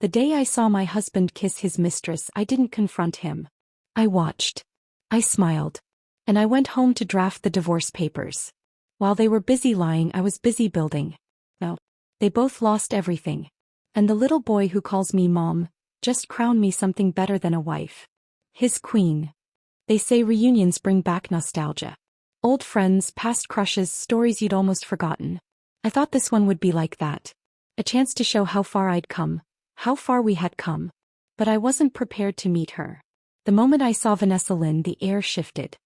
The day I saw my husband kiss his mistress, I didn't confront him. I watched. I smiled. And I went home to draft the divorce papers. While they were busy lying, I was busy building. No. They both lost everything. And the little boy who calls me mom just crowned me something better than a wife. His queen. They say reunions bring back nostalgia. Old friends, past crushes, stories you'd almost forgotten. I thought this one would be like that. A chance to show how far I'd come, how far we had come. But I wasn't prepared to meet her. The moment I saw Vanessa Lynn, the air shifted.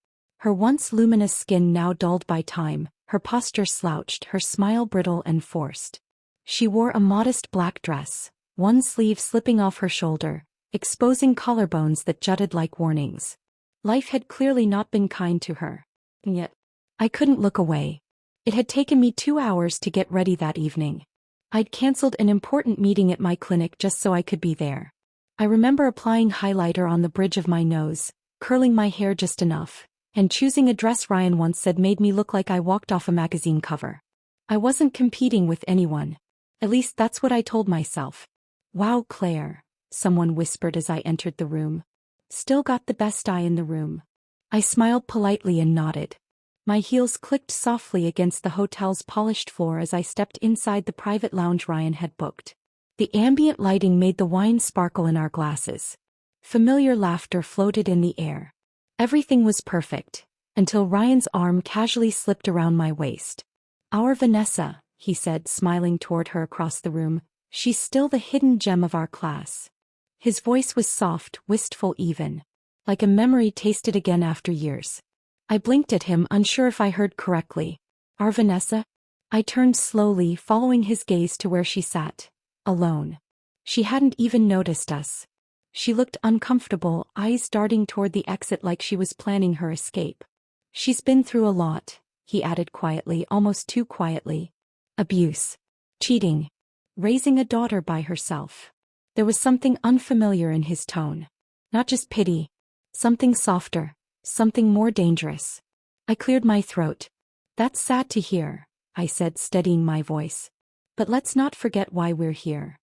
Her once luminous skin now dulled by time, her posture slouched, her smile brittle and forced. She wore a modest black dress, one sleeve slipping off her shoulder, exposing collarbones that jutted like warnings. Life had clearly not been kind to her. And yet, I couldn't look away. It had taken me 2 hours to get ready that evening. I'd cancelled an important meeting at my clinic just so I could be there. I remember applying highlighter on the bridge of my nose, curling my hair just enough, and choosing a dress Ryan once said made me look like I walked off a magazine cover. I wasn't competing with anyone. At least that's what I told myself. "Wow, Claire," someone whispered as I entered the room. "Still got the best eye in the room." I smiled politely and nodded. My heels clicked softly against the hotel's polished floor as I stepped inside the private lounge Ryan had booked. The ambient lighting made the wine sparkle in our glasses. Familiar laughter floated in the air. Everything was perfect, until Ryan's arm casually slipped around my waist. "Our Vanessa," he said, smiling toward her across the room. "She's still the hidden gem of our class." His voice was soft, wistful even. Like a memory tasted again after years. I blinked at him, unsure if I heard correctly. "Our Vanessa?" I turned slowly, following his gaze to where she sat, alone. She hadn't even noticed us. She looked uncomfortable, eyes darting toward the exit like she was planning her escape. "She's been through a lot," he added quietly, almost too quietly. "Abuse. Cheating. Raising a daughter by herself." There was something unfamiliar in his tone. Not just pity. Something softer. Something more dangerous. I cleared my throat. "That's sad to hear," I said, steadying my voice. "But let's not forget why we're here."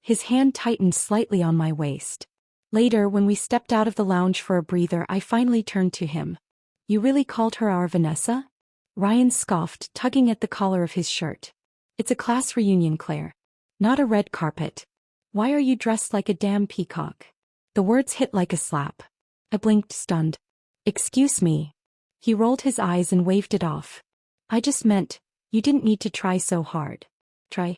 His hand tightened slightly on my waist. Later, when we stepped out of the lounge for a breather, I finally turned to him. "You really called her our Vanessa?" Ryan scoffed, tugging at the collar of his shirt. "It's a class reunion, Claire. Not a red carpet. Why are you dressed like a damn peacock?" The words hit like a slap. I blinked, stunned. "Excuse me." He rolled his eyes and waved it off. "I just meant, you didn't need to try so hard." Try.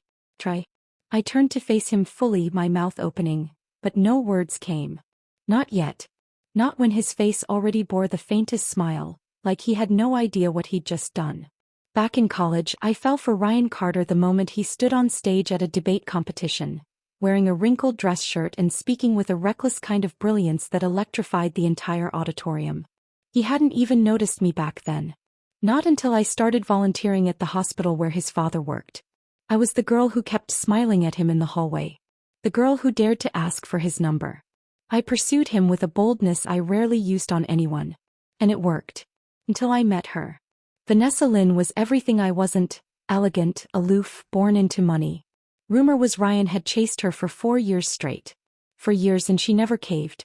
I turned to face him fully, my mouth opening, but no words came. Not yet. Not when his face already bore the faintest smile, like he had no idea what he'd just done. Back in college, I fell for Ryan Carter the moment he stood on stage at a debate competition, wearing a wrinkled dress shirt and speaking with a reckless kind of brilliance that electrified the entire auditorium. He hadn't even noticed me back then. Not until I started volunteering at the hospital where his father worked. I was the girl who kept smiling at him in the hallway. The girl who dared to ask for his number. I pursued him with a boldness I rarely used on anyone. And it worked. Until I met her. Vanessa Lynn was everything I wasn't: elegant, aloof, born into money. Rumor was Ryan had chased her for 4 years straight. For years, and she never caved.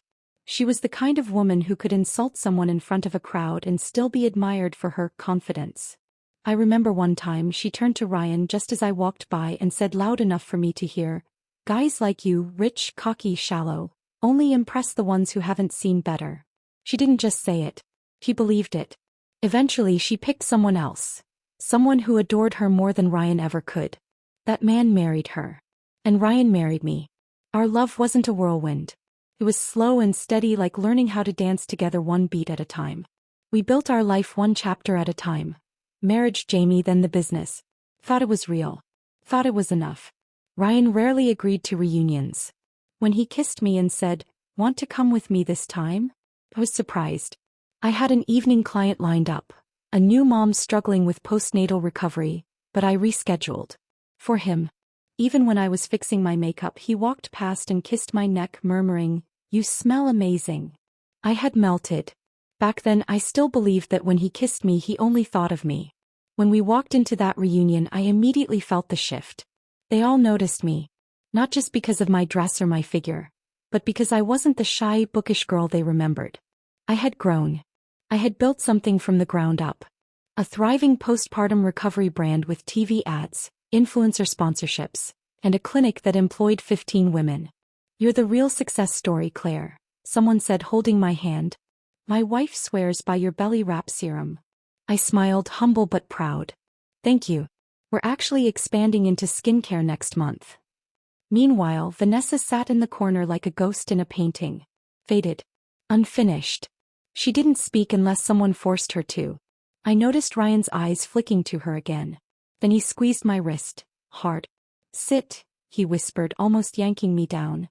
She was the kind of woman who could insult someone in front of a crowd and still be admired for her confidence. I remember one time she turned to Ryan just as I walked by and said loud enough for me to hear, "Guys like you, rich, cocky, shallow, only impress the ones who haven't seen better." She didn't just say it. She believed it. Eventually she picked someone else. Someone who adored her more than Ryan ever could. That man married her. And Ryan married me. Our love wasn't a whirlwind. It was slow and steady, like learning how to dance together one beat at a time. We built our life one chapter at a time. Marriage, Jamie, then the business. Thought it was real. Thought it was enough. Ryan rarely agreed to reunions. When he kissed me and said, "Want to come with me this time?" I was surprised. I had an evening client lined up. A new mom struggling with postnatal recovery, but I rescheduled. For him. Even when I was fixing my makeup, he walked past and kissed my neck, murmuring, "You smell amazing." I had melted. Back then I still believed that when he kissed me he only thought of me. When we walked into that reunion I immediately felt the shift. They all noticed me. Not just because of my dress or my figure, but because I wasn't the shy, bookish girl they remembered. I had grown. I had built something from the ground up. A thriving postpartum recovery brand with TV ads, influencer sponsorships, and a clinic that employed 15 women. "You're the real success story, Claire," someone said, holding my hand. "My wife swears by your belly wrap serum." I smiled, humble but proud. "Thank you. We're actually expanding into skincare next month." Meanwhile, Vanessa sat in the corner like a ghost in a painting. Faded. Unfinished. She didn't speak unless someone forced her to. I noticed Ryan's eyes flicking to her again. Then he squeezed my wrist, hard. "Sit," he whispered, almost yanking me down.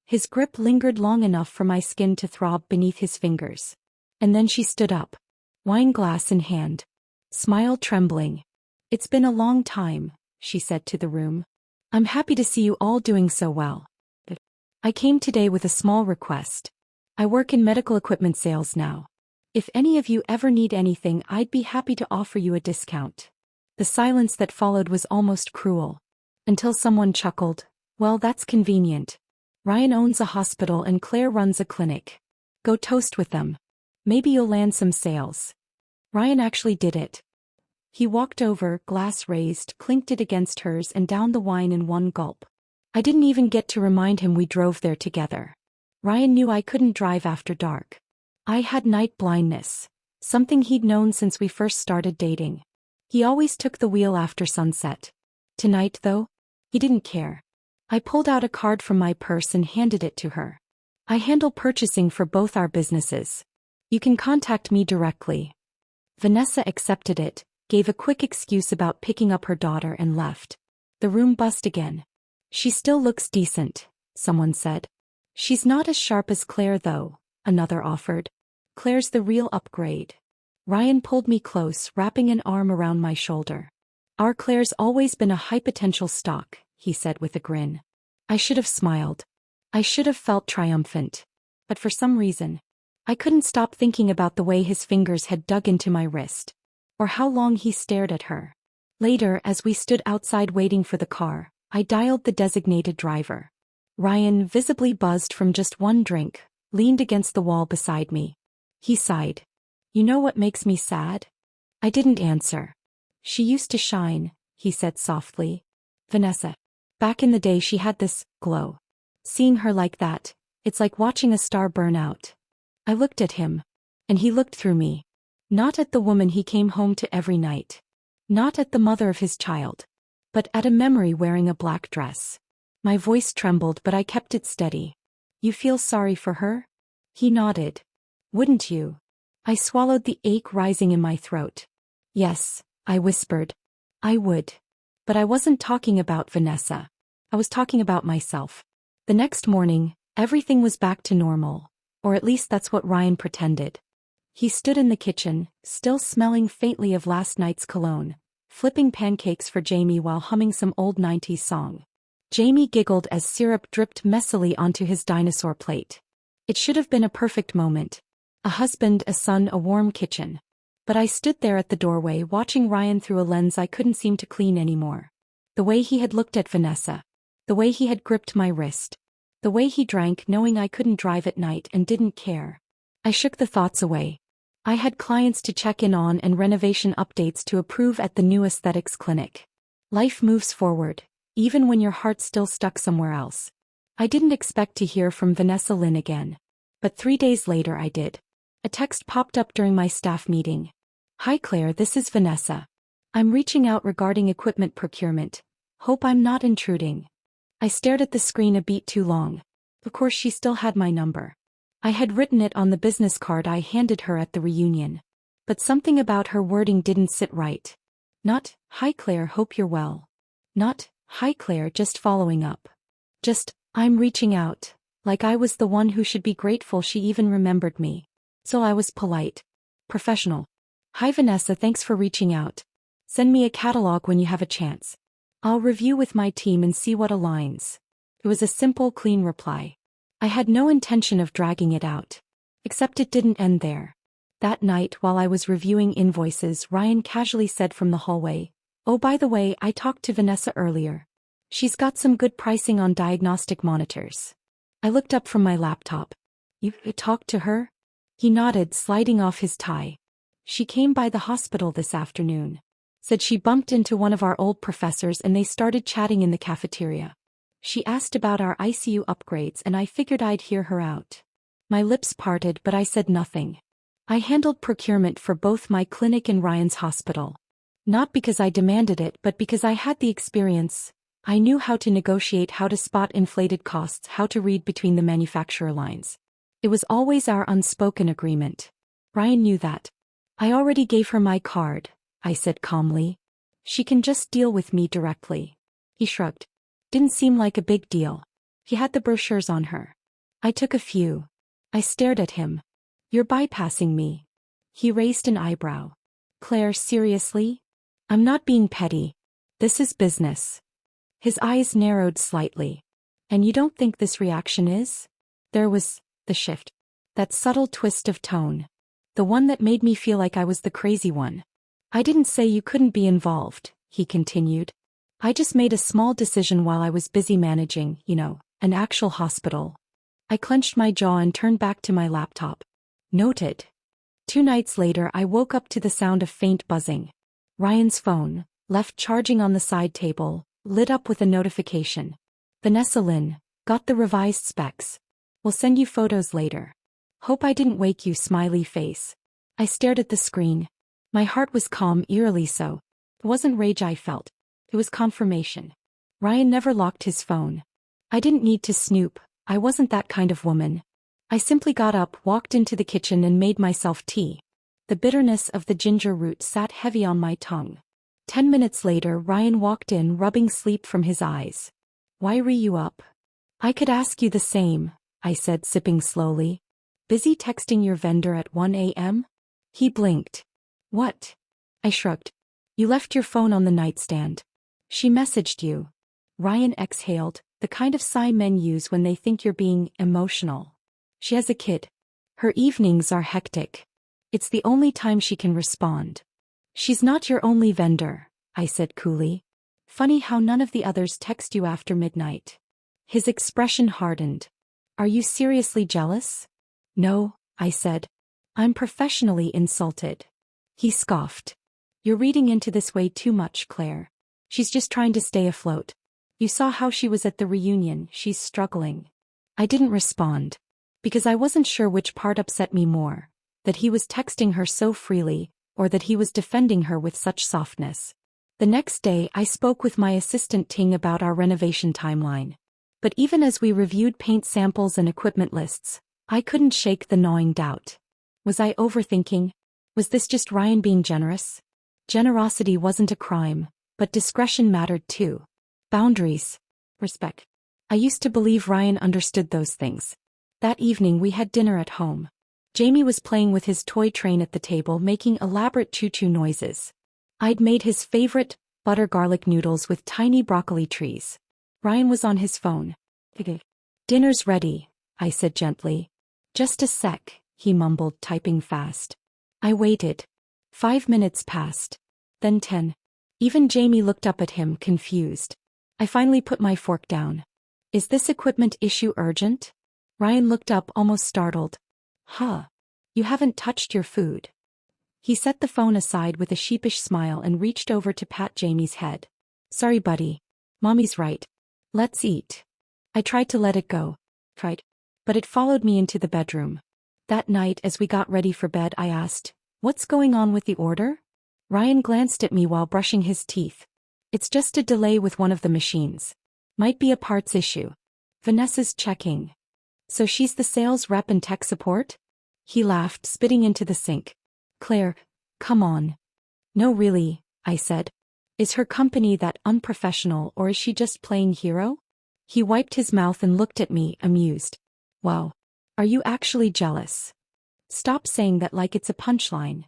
His grip lingered long enough for my skin to throb beneath his fingers. And then she stood up. Wine glass in hand. Smile trembling. "It's been a long time," she said to the room. "I'm happy to see you all doing so well. I came today with a small request. I work in medical equipment sales now. If any of you ever need anything, I'd be happy to offer you a discount." The silence that followed was almost cruel. Until someone chuckled, "Well, that's convenient. Ryan owns a hospital and Claire runs a clinic. Go toast with them. Maybe you'll land some sales." Ryan actually did it. He walked over, glass raised, clinked it against hers and downed the wine in one gulp. I didn't even get to remind him we drove there together. Ryan knew I couldn't drive after dark. I had night blindness, something he'd known since we first started dating. He always took the wheel after sunset. Tonight, though, he didn't care. I pulled out a card from my purse and handed it to her. "I handle purchasing for both our businesses. You can contact me directly." Vanessa accepted it, gave a quick excuse about picking up her daughter and left. The room buzzed again. "She still looks decent," someone said. "She's not as sharp as Claire though," another offered. "Claire's the real upgrade." Ryan pulled me close, wrapping an arm around my shoulder. "Our Claire's always been a high potential stock," he said with a grin. I should have smiled. I should have felt triumphant. But for some reason, I couldn't stop thinking about the way his fingers had dug into my wrist. Or how long he stared at her. Later, as we stood outside waiting for the car, I dialed the designated driver. Ryan, visibly buzzed from just one drink, leaned against the wall beside me. He sighed. "You know what makes me sad?" I didn't answer. "She used to shine," he said softly. "Vanessa. Back in the day she had this glow. Seeing her like that, it's like watching a star burn out." I looked at him. And he looked through me. Not at the woman he came home to every night. Not at the mother of his child. But at a memory wearing a black dress. My voice trembled, but I kept it steady. "You feel sorry for her?" He nodded. "Wouldn't you?" I swallowed the ache rising in my throat. "Yes," I whispered. "I would." But I wasn't talking about Vanessa. I was talking about myself. The next morning, everything was back to normal. Or at least that's what Ryan pretended. He stood in the kitchen, still smelling faintly of last night's cologne, flipping pancakes for Jamie while humming some old 90s song. Jamie giggled as syrup dripped messily onto his dinosaur plate. It should have been a perfect moment. A husband, a son, a warm kitchen. But I stood there at the doorway watching Ryan through a lens I couldn't seem to clean anymore. The way he had looked at Vanessa. The way he had gripped my wrist. The way he drank knowing I couldn't drive at night and didn't care. I shook the thoughts away. I had clients to check in on and renovation updates to approve at the new aesthetics clinic. Life moves forward, even when your heart's still stuck somewhere else. I didn't expect to hear from Vanessa Lynn again. But 3 days later I did. A text popped up during my staff meeting. "Hi Claire, this is Vanessa. I'm reaching out regarding equipment procurement. Hope I'm not intruding." I stared at the screen a beat too long. Of course she still had my number. I had written it on the business card I handed her at the reunion. But something about her wording didn't sit right. Not, "Hi Claire, hope you're well." Not, "Hi Claire, just following up." Just, "I'm reaching out." Like I was the one who should be grateful she even remembered me. So I was polite. Professional. "Hi Vanessa, thanks for reaching out. Send me a catalog when you have a chance. I'll review with my team and see what aligns." It was a simple, clean reply. I had no intention of dragging it out. Except it didn't end there. That night, while I was reviewing invoices, Ryan casually said from the hallway, "Oh, by the way, I talked to Vanessa earlier. She's got some good pricing on diagnostic monitors. I looked up from my laptop. You talked to her? He nodded, sliding off his tie. She came by the hospital this afternoon. Said she bumped into one of our old professors and they started chatting in the cafeteria. She asked about our ICU upgrades and I figured I'd hear her out. My lips parted but I said nothing. I handled procurement for both my clinic and Ryan's hospital. Not because I demanded it but because I had the experience. I knew how to negotiate, how to spot inflated costs, how to read between the manufacturer lines. It was always our unspoken agreement. Ryan knew that. I already gave her my card, I said calmly. She can just deal with me directly. He shrugged. Didn't seem like a big deal. He had the brochures on her. I took a few. I stared at him. You're bypassing me. He raised an eyebrow. Claire, seriously? I'm not being petty. This is business. His eyes narrowed slightly. And you don't think this reaction is? There was the shift. That subtle twist of tone. The one that made me feel like I was the crazy one. I didn't say you couldn't be involved, he continued. I just made a small decision while I was busy managing, an actual hospital. I clenched my jaw and turned back to my laptop. Noted. 2 nights later I woke up to the sound of faint buzzing. Ryan's phone, left charging on the side table, lit up with a notification. Vanessa Lynn, got the revised specs. We'll send you photos later. Hope I didn't wake you, smiley face. I stared at the screen. My heart was calm, eerily so. It wasn't rage I felt. It was confirmation. Ryan never locked his phone. I didn't need to snoop. I wasn't that kind of woman. I simply got up, walked into the kitchen and made myself tea. The bitterness of the ginger root sat heavy on my tongue. 10 minutes later Ryan walked in, rubbing sleep from his eyes. Why were you up? I could ask you the same, I said, sipping slowly. Busy texting your vendor at 1 a.m.? He blinked. What? I shrugged. You left your phone on the nightstand. She messaged you. Ryan exhaled, the kind of sigh men use when they think you're being emotional. She has a kid. Her evenings are hectic. It's the only time she can respond. She's not your only vendor, I said coolly. Funny how none of the others text you after midnight. His expression hardened. Are you seriously jealous? No, I said. I'm professionally insulted. He scoffed. You're reading into this way too much, Claire. She's just trying to stay afloat. You saw how she was at the reunion, she's struggling. I didn't respond. Because I wasn't sure which part upset me more, that he was texting her so freely, or that he was defending her with such softness. The next day I spoke with my assistant Ting about our renovation timeline. But even as we reviewed paint samples and equipment lists, I couldn't shake the gnawing doubt. Was I overthinking? Was this just Ryan being generous? Generosity wasn't a crime, but discretion mattered too. Boundaries. Respect. I used to believe Ryan understood those things. That evening we had dinner at home. Jamie was playing with his toy train at the table, making elaborate choo-choo noises. I'd made his favorite, butter garlic noodles with tiny broccoli trees. Ryan was on his phone. Dinner's ready, I said gently. Just a sec, he mumbled, typing fast. I waited. 5 minutes passed. Then 10. Even Jamie looked up at him, confused. I finally put my fork down. Is this equipment issue urgent? Ryan looked up, almost startled. Huh. You haven't touched your food. He set the phone aside with a sheepish smile and reached over to pat Jamie's head. Sorry, buddy. Mommy's right. Let's eat. I tried to let it go. But it followed me into the bedroom. That night as we got ready for bed I asked, what's going on with the order? Ryan glanced at me while brushing his teeth. It's just a delay with one of the machines. Might be a parts issue. Vanessa's checking. So she's the sales rep and tech support? He laughed, spitting into the sink. Claire, come on. No really, I said. Is her company that unprofessional or is she just playing hero? He wiped his mouth and looked at me, amused. Wow. Are you actually jealous? Stop saying that like it's a punchline.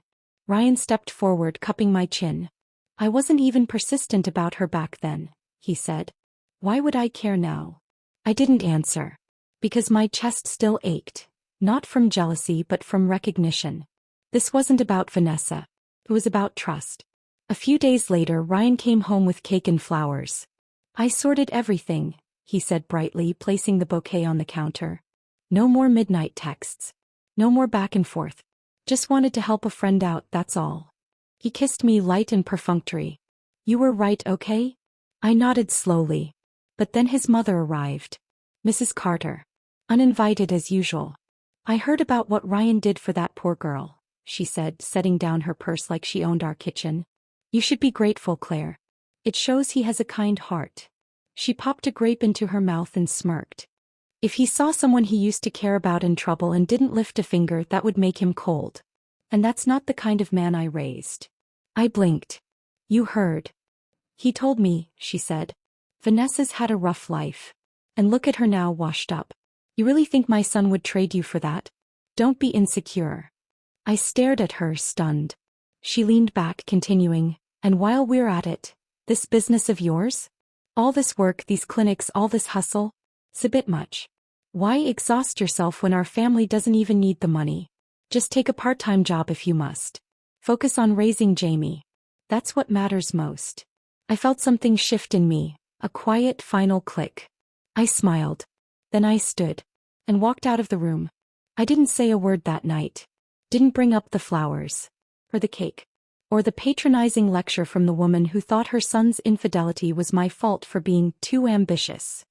Ryan stepped forward, cupping my chin. I wasn't even persistent about her back then, he said. Why would I care now? I didn't answer. Because my chest still ached. Not from jealousy but from recognition. This wasn't about Vanessa. It was about trust. A few days later Ryan came home with cake and flowers. I sorted everything, he said brightly, placing the bouquet on the counter. No more midnight texts. No more back and forth. Just wanted to help a friend out, that's all. He kissed me light and perfunctory. You were right, okay? I nodded slowly. But then his mother arrived. Mrs. Carter. Uninvited as usual. I heard about what Ryan did for that poor girl, she said, setting down her purse like she owned our kitchen. You should be grateful, Claire. It shows he has a kind heart. She popped a grape into her mouth and smirked. If he saw someone he used to care about in trouble and didn't lift a finger, that would make him cold. And that's not the kind of man I raised. I blinked. You heard. He told me, she said. Vanessa's had a rough life. And look at her now, washed up. You really think my son would trade you for that? Don't be insecure. I stared at her, stunned. She leaned back, continuing, and while we're at it, this business of yours? All this work, these clinics, all this hustle? It's a bit much. Why exhaust yourself when our family doesn't even need the money? Just take a part-time job if you must. Focus on raising Jamie. That's what matters most. I felt something shift in me, a quiet final click. I smiled. Then I stood and walked out of the room. I didn't say a word that night. Didn't bring up the flowers, or the cake, or the patronizing lecture from the woman who thought her son's infidelity was my fault for being too ambitious.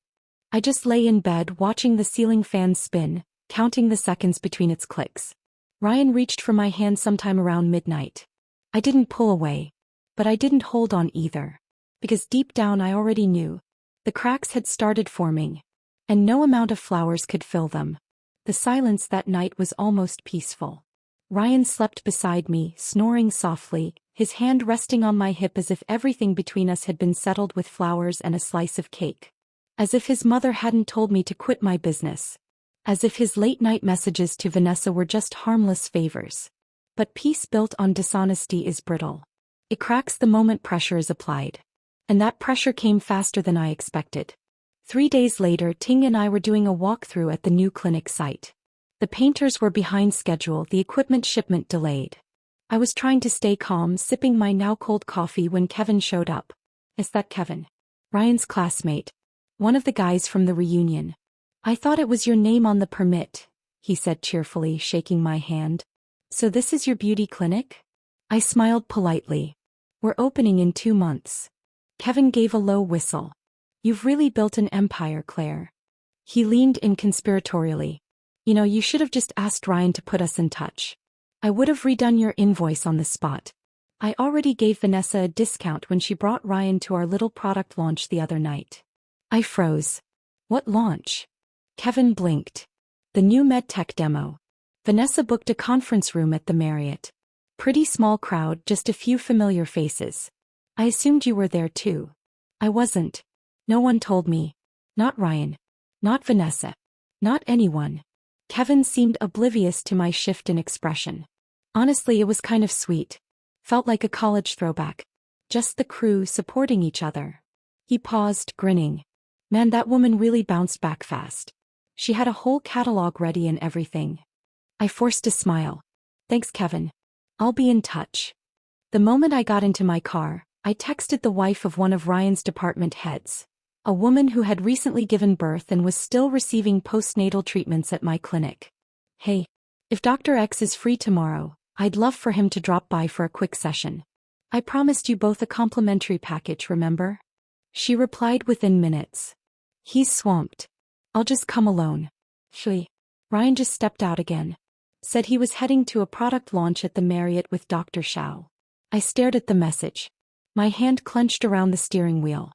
I just lay in bed watching the ceiling fan spin, counting the seconds between its clicks. Ryan reached for my hand sometime around midnight. I didn't pull away, but I didn't hold on either, because deep down I already knew. The cracks had started forming, and no amount of flowers could fill them. The silence that night was almost peaceful. Ryan slept beside me, snoring softly, his hand resting on my hip as if everything between us had been settled with flowers and a slice of cake. As if his mother hadn't told me to quit my business. As if his late-night messages to Vanessa were just harmless favors. But peace built on dishonesty is brittle. It cracks the moment pressure is applied. And that pressure came faster than I expected. 3 days later, Ting and I were doing a walkthrough at the new clinic site. The painters were behind schedule, the equipment shipment delayed. I was trying to stay calm, sipping my now cold coffee when Kevin showed up. Is that Kevin? Ryan's classmate. One of the guys from the reunion. I thought it was your name on the permit, he said cheerfully, shaking my hand. So this is your beauty clinic? I smiled politely. We're opening in 2 months. Kevin gave a low whistle. You've really built an empire, Claire. He leaned in conspiratorially. You know, you should have just asked Ryan to put us in touch. I would have redone your invoice on the spot. I already gave Vanessa a discount when she brought Ryan to our little product launch the other night. I froze. What launch? Kevin blinked. The new medtech demo. Vanessa booked a conference room at the Marriott. Pretty small crowd, just a few familiar faces. I assumed you were there too. I wasn't. No one told me. Not Ryan. Not Vanessa. Not anyone. Kevin seemed oblivious to my shift in expression. Honestly, it was kind of sweet. Felt like a college throwback. Just the crew supporting each other. He paused, grinning. Man, that woman really bounced back fast. She had a whole catalog ready and everything. I forced a smile. Thanks, Kevin. I'll be in touch. The moment I got into my car, I texted the wife of one of Ryan's department heads. A woman who had recently given birth and was still receiving postnatal treatments at my clinic. Hey, if Dr. X is free tomorrow, I'd love for him to drop by for a quick session. I promised you both a complimentary package, remember? She replied within minutes. He's swamped. I'll just come alone. Ryan just stepped out again. Said he was heading to a product launch at the Marriott with Dr. Shao. I stared at the message. My hand clenched around the steering wheel.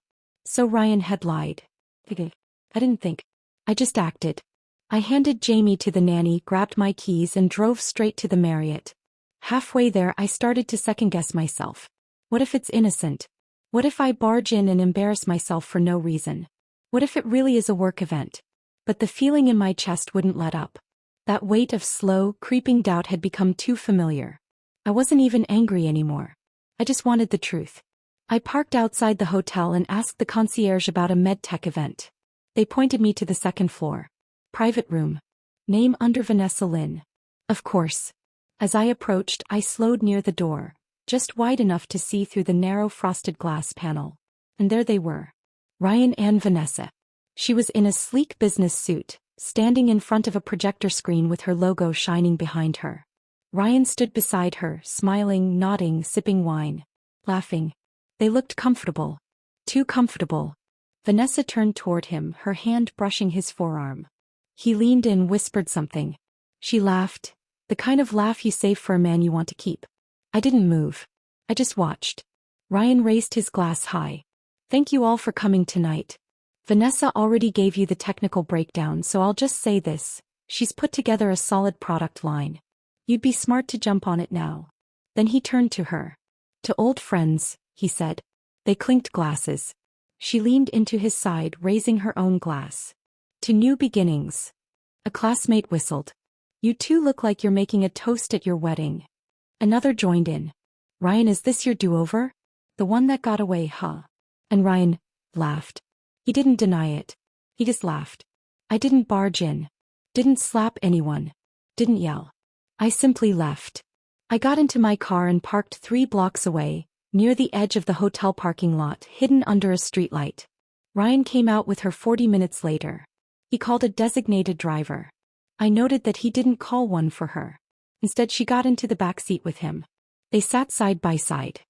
So Ryan had lied. I didn't think. I just acted. I handed Jamie to the nanny, grabbed my keys and drove straight to the Marriott. Halfway there I started to second-guess myself. What if it's innocent? What if I barge in and embarrass myself for no reason? What if it really is a work event? But the feeling in my chest wouldn't let up. That weight of slow, creeping doubt had become too familiar. I wasn't even angry anymore. I just wanted the truth. I parked outside the hotel and asked the concierge about a medtech event. They pointed me to the second floor. Private room. Name under Vanessa Lynn. Of course. As I approached, I slowed near the door, just wide enough to see through the narrow frosted glass panel. And there they were. Ryan and Vanessa. She was in a sleek business suit, standing in front of a projector screen with her logo shining behind her. Ryan stood beside her, smiling, nodding, sipping wine, laughing. They looked comfortable. Too comfortable. Vanessa turned toward him, her hand brushing his forearm. He leaned in, whispered something. She laughed, the kind of laugh you save for a man you want to keep. I didn't move. I just watched. Ryan raised his glass high. Thank you all for coming tonight. Vanessa already gave you the technical breakdown, so I'll just say this. She's put together a solid product line. You'd be smart to jump on it now. Then he turned to her. To old friends, he said. They clinked glasses. She leaned into his side, raising her own glass. To new beginnings. A classmate whistled. You two look like you're making a toast at your wedding. Another joined in. Ryan, is this your do-over? The one that got away, huh? And Ryan laughed. He didn't deny it. He just laughed. I didn't barge in. Didn't slap anyone. Didn't yell. I simply left. I got into my car and parked 3 blocks away, near the edge of the hotel parking lot, hidden under a streetlight. Ryan came out with her 40 minutes later. He called a designated driver. I noted that he didn't call one for her. Instead, she got into the back seat with him. They sat side by side.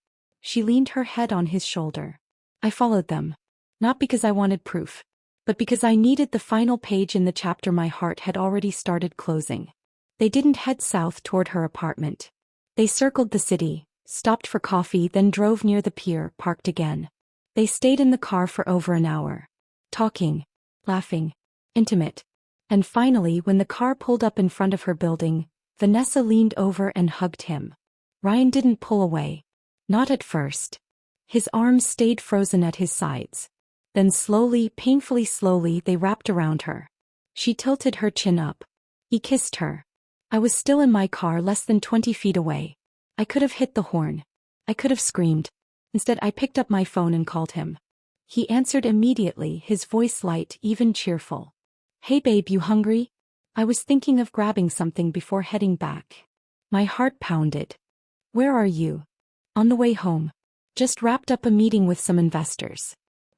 She leaned her head on his shoulder. I followed them. Not because I wanted proof, but because I needed the final page in the chapter my heart had already started closing. They didn't head south toward her apartment. They circled the city, stopped for coffee, then drove near the pier, parked again. They stayed in the car for over an hour. Talking, laughing, intimate. And finally, when the car pulled up in front of her building, Vanessa leaned over and hugged him. Ryan didn't pull away. Not at first. His arms stayed frozen at his sides. Then slowly, painfully slowly, they wrapped around her. She tilted her chin up. He kissed her. I was still in my car, less than 20 feet away. I could have hit the horn. I could have screamed. Instead, I picked up my phone and called him. He answered immediately, his voice light, even cheerful. Hey babe, you hungry? I was thinking of grabbing something before heading back. My heart pounded. Where are you? On the way home. Just wrapped up a meeting with some investors.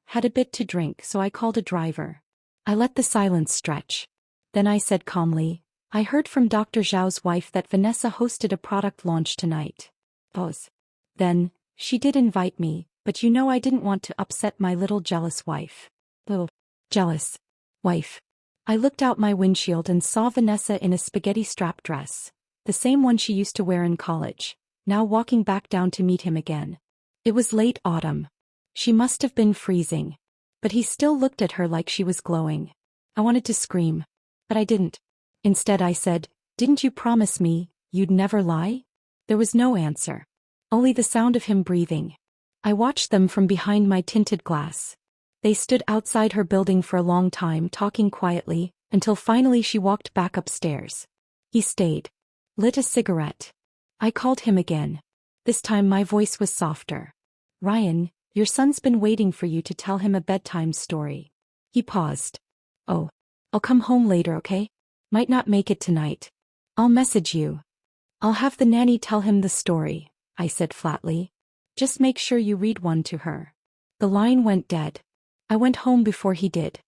Had a bit to drink, so I called a driver. I let the silence stretch. Then I said calmly, I heard from Dr. Zhao's wife that Vanessa hosted a product launch tonight. Pause. Then, she did invite me, but you know I didn't want to upset my little jealous wife. Little jealous wife. I looked out my windshield and saw Vanessa in a spaghetti strap dress, the same one she used to wear in college, now walking back down to meet him again. It was late autumn. She must have been freezing. But he still looked at her like she was glowing. I wanted to scream. But I didn't. Instead I said, didn't you promise me you'd never lie? There was no answer. Only the sound of him breathing. I watched them from behind my tinted glass. They stood outside her building for a long time, talking quietly, until finally she walked back upstairs. He stayed. Lit a cigarette. I called him again. This time my voice was softer. Ryan, your son's been waiting for you to tell him a bedtime story. He paused. Oh. I'll come home later, okay? Might not make it tonight. I'll message you. I'll have the nanny tell him the story, I said flatly. Just make sure you read one to her. The line went dead. I went home before he did.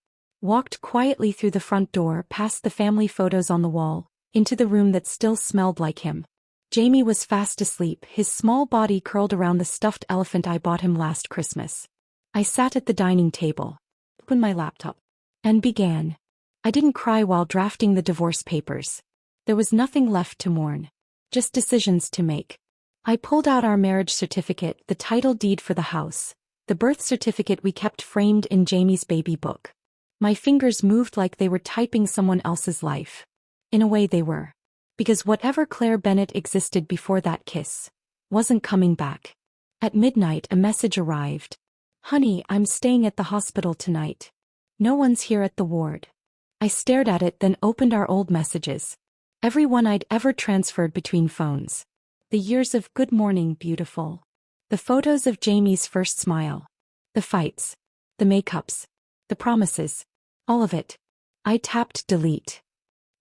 Walked quietly through the front door, past the family photos on the wall, into the room that still smelled like him. Jamie was fast asleep, his small body curled around the stuffed elephant I bought him last Christmas. I sat at the dining table, opened my laptop, and began. I didn't cry while drafting the divorce papers. There was nothing left to mourn. Just decisions to make. I pulled out our marriage certificate, the title deed for the house, the birth certificate we kept framed in Jamie's baby book. My fingers moved like they were typing someone else's life. In a way they were. Because whatever Claire Bennett existed before that kiss wasn't coming back. At midnight a message arrived. Honey, I'm staying at the hospital tonight. No one's here at the ward. I stared at it, then opened our old messages. Every one I'd ever transferred between phones. The years of good morning, beautiful. The photos of Jamie's first smile. The fights. The makeups. The promises. All of it. I tapped delete.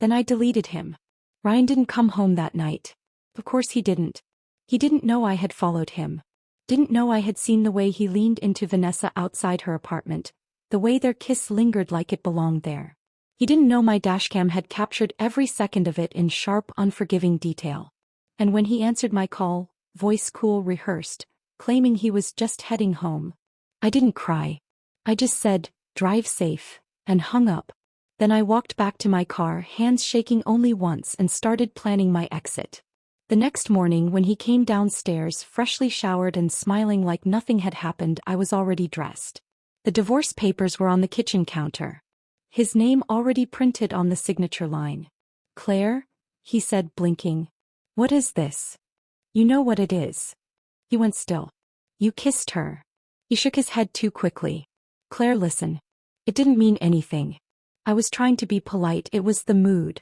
Then I deleted him. Ryan didn't come home that night. Of course he didn't. He didn't know I had followed him. Didn't know I had seen the way he leaned into Vanessa outside her apartment, The way their kiss lingered like it belonged there. He didn't know my dashcam had captured every second of it in sharp, unforgiving detail. And when he answered my call, voice cool, rehearsed, claiming he was just heading home, I didn't cry. I just said, "Drive safe," and hung up. Then I walked back to my car, hands shaking only once, and started planning my exit. The next morning when he came downstairs, freshly showered and smiling like nothing had happened, I was already dressed. The divorce papers were on the kitchen counter. His name already printed on the signature line. "Claire?" he said, blinking. "What is this?" "You know what it is." He went still. "You kissed her." He shook his head too quickly. "Claire, listen. It didn't mean anything. I was trying to be polite, it was the mood.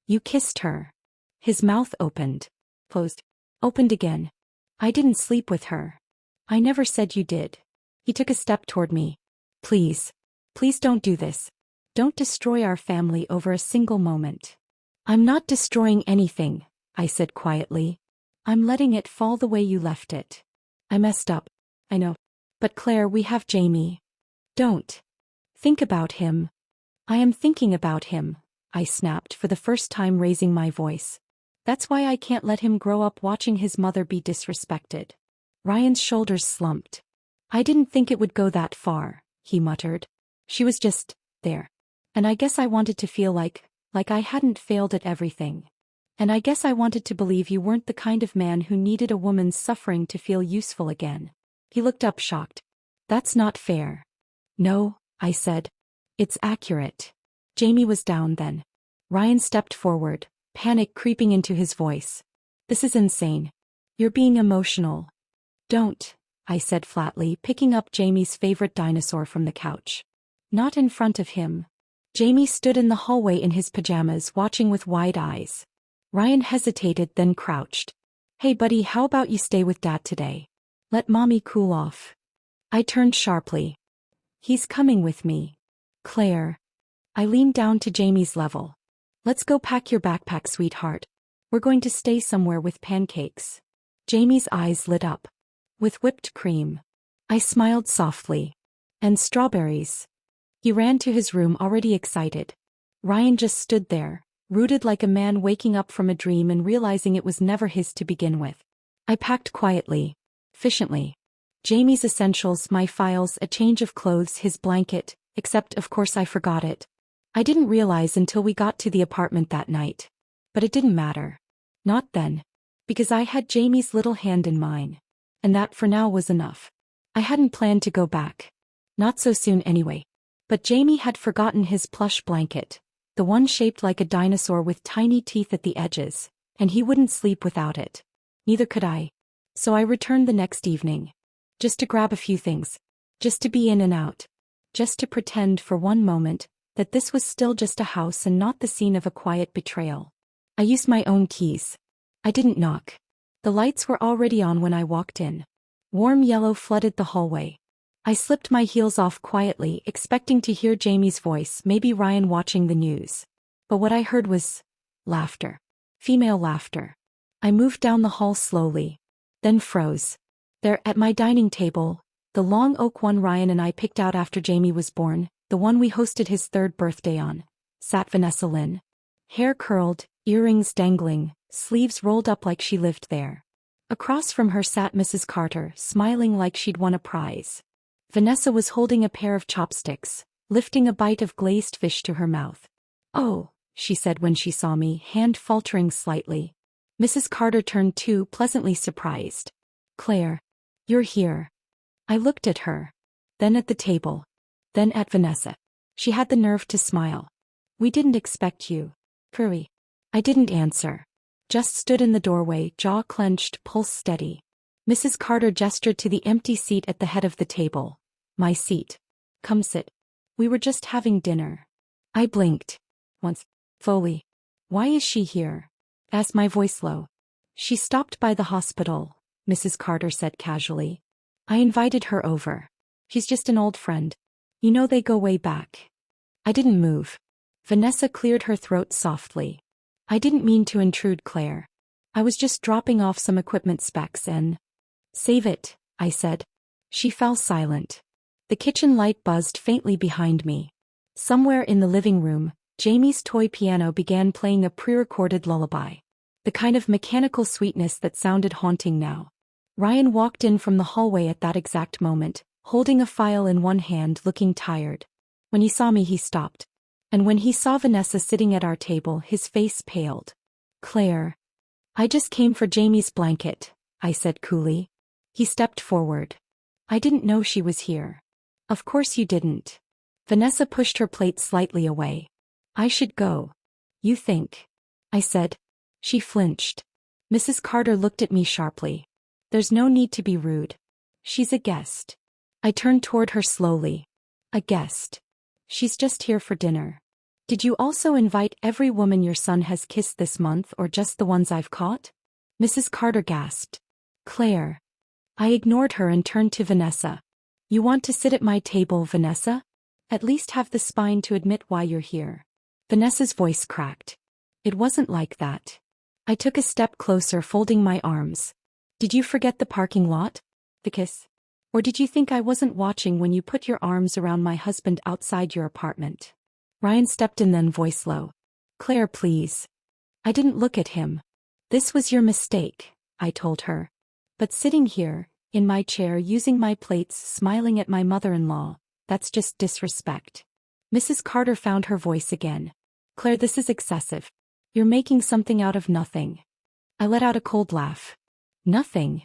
You kissed her." His mouth opened. Closed. Opened again. "I didn't sleep with her." "I never said you did." He took a step toward me. "Please. Please don't do this. Don't destroy our family over a single moment." "I'm not destroying anything," I said quietly. "I'm letting it fall the way you left it." "I messed up. I know. But Claire, we have Jamie." "Don't. Think about him." "I am thinking about him," I snapped, for the first time raising my voice. "That's why I can't let him grow up watching his mother be disrespected." Ryan's shoulders slumped. "I didn't think it would go that far," he muttered. "She was just there. And I guess I wanted to feel like I hadn't failed at everything. And I guess I wanted to believe you weren't the kind of man who needed a woman's suffering to feel useful again." He looked up shocked. "That's not fair." "No," I said. "It's accurate." Jamie was down then. Ryan stepped forward, panic creeping into his voice. "This is insane. You're being emotional." "Don't," I said flatly, picking up Jamie's favorite dinosaur from the couch. "Not in front of him." Jamie stood in the hallway in his pajamas, watching with wide eyes. Ryan hesitated, then crouched. "Hey buddy, how about you stay with Dad today? Let Mommy cool off." I turned sharply. "He's coming with me." "Claire." I leaned down to Jamie's level. "Let's go pack your backpack, sweetheart. We're going to stay somewhere with pancakes." Jamie's eyes lit up. "With whipped cream." I smiled softly. "And strawberries." He ran to his room, already excited. Ryan just stood there, rooted like a man waking up from a dream and realizing it was never his to begin with. I packed quietly, efficiently. Jamie's essentials, my files, a change of clothes, his blanket, except of course I forgot it. I didn't realize until we got to the apartment that night. But it didn't matter. Not then. Because I had Jamie's little hand in mine. And that for now was enough. I hadn't planned to go back. Not so soon anyway. But Jamie had forgotten his plush blanket, the one shaped like a dinosaur with tiny teeth at the edges, and he wouldn't sleep without it. Neither could I. So I returned the next evening. Just to grab a few things. Just to be in and out. Just to pretend for one moment that this was still just a house and not the scene of a quiet betrayal. I used my own keys. I didn't knock. The lights were already on when I walked in. Warm yellow flooded the hallway. I slipped my heels off quietly, expecting to hear Jamie's voice, maybe Ryan watching the news. But what I heard was laughter. Female laughter. I moved down the hall slowly. Then froze. There, at my dining table, the long oak one Ryan and I picked out after Jamie was born, the one we hosted his 3rd birthday on, sat Vanessa Lynn. Hair curled, earrings dangling, sleeves rolled up like she lived there. Across from her sat Mrs. Carter, smiling like she'd won a prize. Vanessa was holding a pair of chopsticks, lifting a bite of glazed fish to her mouth. "Oh," she said when she saw me, hand faltering slightly. Mrs. Carter turned too, pleasantly surprised. "Claire, you're here." I looked at her. Then at the table. Then at Vanessa. She had the nerve to smile. "We didn't expect you." "Curry." I didn't answer. Just stood in the doorway, jaw clenched, pulse steady. Mrs. Carter gestured to the empty seat at the head of the table. "My seat. Come sit. We were just having dinner." I blinked. Once. "Foley. Why is she here?" asked my voice low. "She stopped by the hospital," Mrs. Carter said casually. "I invited her over. She's just an old friend. You know they go way back." I didn't move. Vanessa cleared her throat softly. "I didn't mean to intrude, Claire. I was just dropping off some equipment specs and..." "Save it," I said. She fell silent. The kitchen light buzzed faintly behind me. Somewhere in the living room, Jamie's toy piano began playing a pre-recorded lullaby. The kind of mechanical sweetness that sounded haunting now. Ryan walked in from the hallway at that exact moment, holding a file in one hand, looking tired. When he saw me, he stopped. And when he saw Vanessa sitting at our table, his face paled. "Claire. I just came for Jamie's blanket," I said coolly. He stepped forward. "I didn't know she was here." "Of course you didn't." Vanessa pushed her plate slightly away. "I should go." "You think?" I said. She flinched. Mrs. Carter looked at me sharply. "There's no need to be rude. She's a guest." I turned toward her slowly. "A guest? She's just here for dinner. Did you also invite every woman your son has kissed this month, or just the ones I've caught?" Mrs. Carter gasped. "Claire." I ignored her and turned to Vanessa. "You want to sit at my table, Vanessa? At least have the spine to admit why you're here." Vanessa's voice cracked. "It wasn't like that." I took a step closer, folding my arms. "Did you forget the parking lot? The kiss? Or did you think I wasn't watching when you put your arms around my husband outside your apartment?" Ryan stepped in then, voice low. "Claire, please." I didn't look at him. "This was your mistake," I told her. "But sitting here, in my chair, using my plates, smiling at my mother-in-law, that's just disrespect." Mrs. Carter found her voice again. "Claire, this is excessive. You're making something out of nothing." I let out a cold laugh. "Nothing?"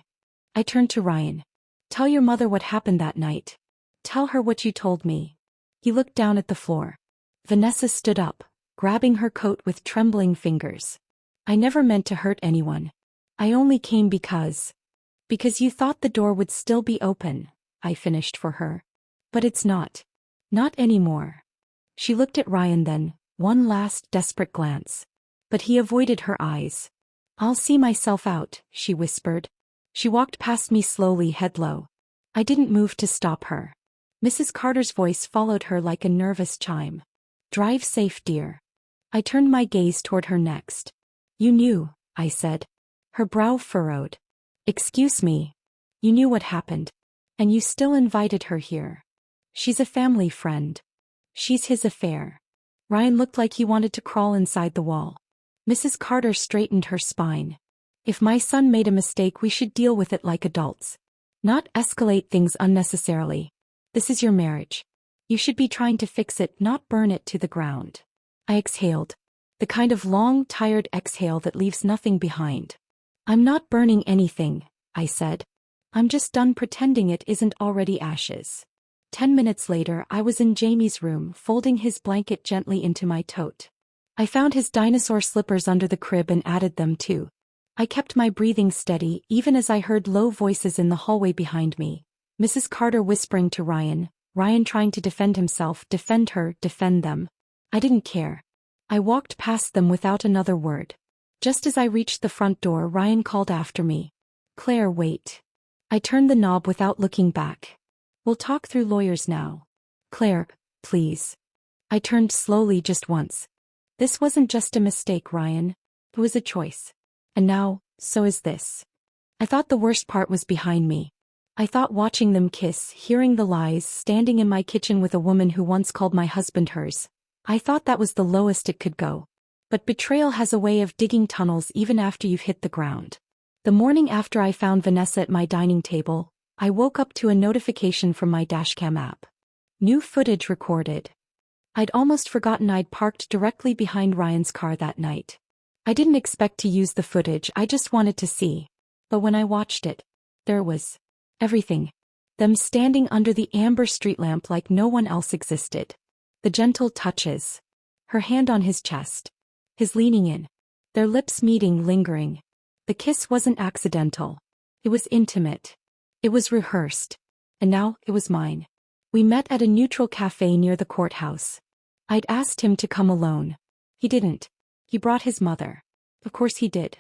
I turned to Ryan. "Tell your mother what happened that night. Tell her what you told me." He looked down at the floor. Vanessa stood up, grabbing her coat with trembling fingers. "I never meant to hurt anyone. I only came because you thought the door would still be open," I finished for her. "But it's not. Not anymore." She looked at Ryan then, one last desperate glance. But he avoided her eyes. "I'll see myself out," she whispered. She walked past me slowly, head low. I didn't move to stop her. Mrs. Carter's voice followed her like a nervous chime. "Drive safe, dear." I turned my gaze toward her next. "You knew," I said. Her brow furrowed. "Excuse me. You knew what happened. And you still invited her here. She's a family friend. She's his affair." Ryan looked like he wanted to crawl inside the wall. Mrs. Carter straightened her spine. "If my son made a mistake, we should deal with it like adults. Not escalate things unnecessarily. This is your marriage. You should be trying to fix it, not burn it to the ground." I exhaled. The kind of long, tired exhale that leaves nothing behind. "I'm not burning anything," I said. "I'm just done pretending it isn't already ashes." 10 minutes later, I was in Jamie's room, folding his blanket gently into my tote. I found his dinosaur slippers under the crib and added them too. I kept my breathing steady, even as I heard low voices in the hallway behind me. Mrs. Carter whispering to Ryan, Ryan trying to defend himself, defend her, defend them. I didn't care. I walked past them without another word. Just as I reached the front door, Ryan called after me. "Claire, wait." I turned the knob without looking back. "We'll talk through lawyers now." "Claire, please." I turned slowly, just once. "This wasn't just a mistake, Ryan. It was a choice. And now, so is this." I thought the worst part was behind me. I thought watching them kiss, hearing the lies, standing in my kitchen with a woman who once called my husband hers. I thought that was the lowest it could go. But betrayal has a way of digging tunnels even after you've hit the ground. The morning after I found Vanessa at my dining table, I woke up to a notification from my dashcam app. New footage recorded. I'd almost forgotten I'd parked directly behind Ryan's car that night. I didn't expect to use the footage, I just wanted to see. But when I watched it, there was everything. Them standing under the amber street lamp like no one else existed. The gentle touches. Her hand on his chest. His leaning in. Their lips meeting, lingering. The kiss wasn't accidental. It was intimate. It was rehearsed. And now, it was mine. We met at a neutral cafe near the courthouse. I'd asked him to come alone. He didn't. He brought his mother. Of course he did.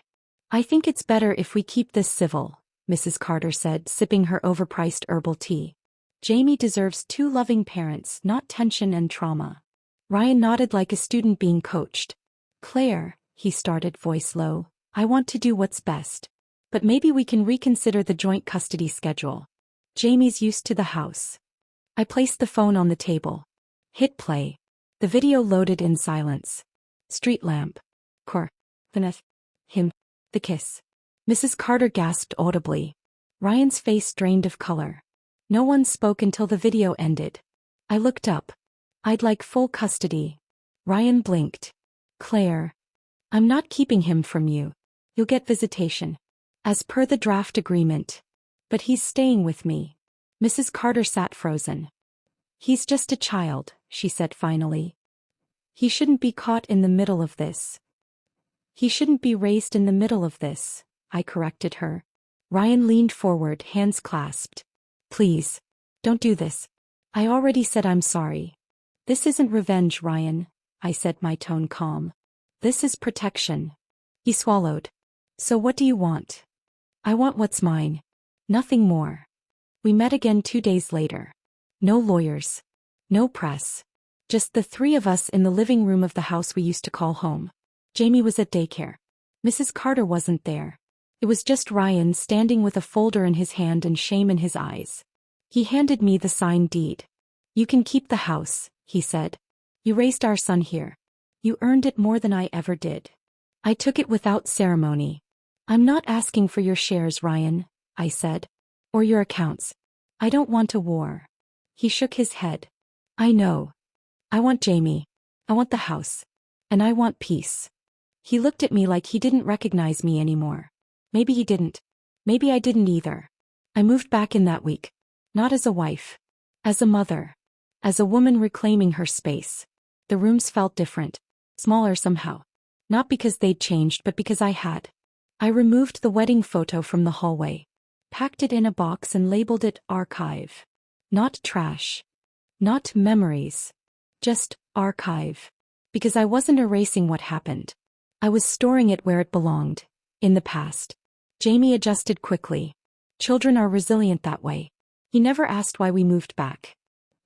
"I think it's better if we keep this civil," Mrs. Carter said, sipping her overpriced herbal tea. "Jamie deserves 2 loving parents, not tension and trauma." Ryan nodded like a student being coached. "Claire," he started, voice low, "I want to do what's best. But maybe we can reconsider the joint custody schedule. Jamie's used to the house." I placed the phone on the table. Hit play. The video loaded in silence. Street lamp. Cor. Vanessa. Him. The kiss. Mrs. Carter gasped audibly. Ryan's face drained of color. No one spoke until the video ended. I looked up. I'd like full custody. Ryan blinked. Claire. I'm not keeping him from you. You'll get visitation. As per the draft agreement. But he's staying with me. Mrs. Carter sat frozen. He's just a child, she said finally. He shouldn't be caught in the middle of this. He shouldn't be raised in the middle of this, I corrected her. Ryan leaned forward, hands clasped. Please. Don't do this. I already said I'm sorry. This isn't revenge, Ryan, I said, my tone calm. This is protection. He swallowed. So what do you want? I want what's mine. Nothing more. We met again 2 days later. No lawyers. No press. Just the three of us in the living room of the house we used to call home. Jamie was at daycare. Mrs. Carter wasn't there. It was just Ryan standing with a folder in his hand and shame in his eyes. He handed me the signed deed. You can keep the house, he said. You raised our son here. You earned it more than I ever did. I took it without ceremony. I'm not asking for your shares, Ryan, I said. Or your accounts. I don't want a war. He shook his head. I know. I want Jamie. I want the house. And I want peace. He looked at me like he didn't recognize me anymore. Maybe he didn't. Maybe I didn't either. I moved back in that week. Not as a wife. As a mother. As a woman reclaiming her space. The rooms felt different. Smaller somehow. Not because they'd changed, but because I had. I removed the wedding photo from the hallway. Packed it in a box and labeled it archive. Not trash. Not memories. Just archive. Because I wasn't erasing what happened. I was storing it where it belonged. In the past. Jamie adjusted quickly. Children are resilient that way. He never asked why we moved back.